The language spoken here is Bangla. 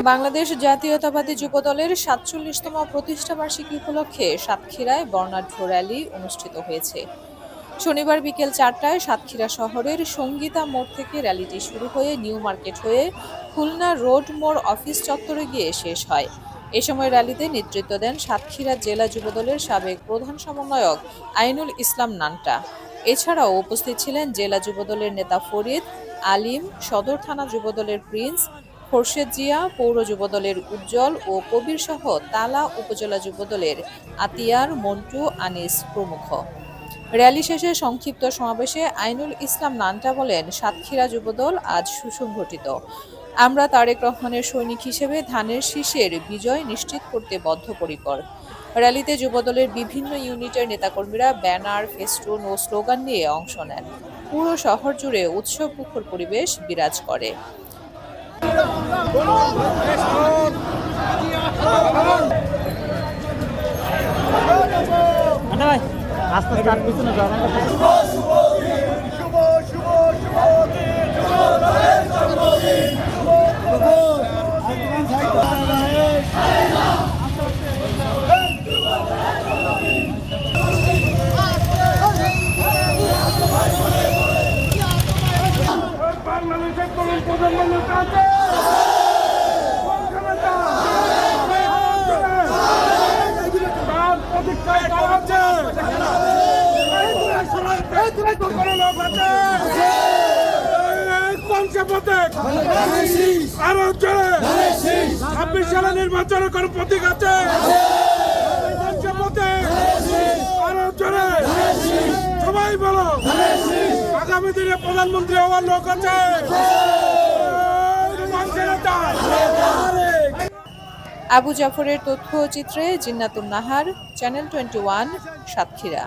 বাংলাদেশ জাতীয়তাবাদী যুবদলের ৪৭তম প্রতিষ্ঠাবার্ষিকী উপলক্ষে সাতক্ষীরায় বর্ণাঢ্য র্যালি অনুষ্ঠিত হয়েছে। শনিবার বিকেল ৪টায় সাতক্ষীরা শহরের সঙ্গীতা মোড় থেকে র্যালিটি শুরু হয়ে নিউ মার্কেট হয়ে খুলনা রোড মোড় অফিস চত্বরে গিয়ে শেষ হয়। এ সময় র্যালিতে নেতৃত্ব দেন সাতক্ষীরা জেলা যুবদলের সাবেক প্রধান সমন্বয়ক আইনুল ইসলাম নান্টা। এছাড়াও উপস্থিত ছিলেন জেলা যুবদলের নেতা ফরিদ, আলিম, সদর থানা যুবদলের প্রিন্স, খোরশেদ জিয়া, পৌর যুবদলের উজ্জ্বল ও কবির সহ তালা উপজেলা যুবদলের আতিয়ার, মন্টু, আনিস প্রমুখ। র্যালি শেষে সংক্ষিপ্ত সমাবেশে আইনুল ইসলাম নান্টা বলেন, সাতক্ষীরা যুবদল আজ সুসংগঠিত। আমরা তারেক রহমানের সৈনিক হিসেবে ধানের শীষের বিজয় নিশ্চিত করতে বদ্ধপরিকর। র্যালিতে যুবদলের বিভিন্ন ইউনিটের নেতাকর্মীরা ব্যানার, ফেস্টুন ও স্লোগান নিয়ে অংশ নেন। পুরো শহর জুড়ে উৎসবমুখর পরিবেশ বিরাজ করে। বাংলাদেশের তরুণ প্রজন্মের কাছে আরো জোরে ২৬ সালে নির্বাচনের কোন প্রতীক আছে? আরো জোরে সবাই বলো, আগামী দিনে প্রধানমন্ত্রী হওয়ার লোক আছে। আবু জাফরের তথ্যচিত্রে জিন্নাতুন নাহার, চ্যানেল 21, সাতক্ষীরা।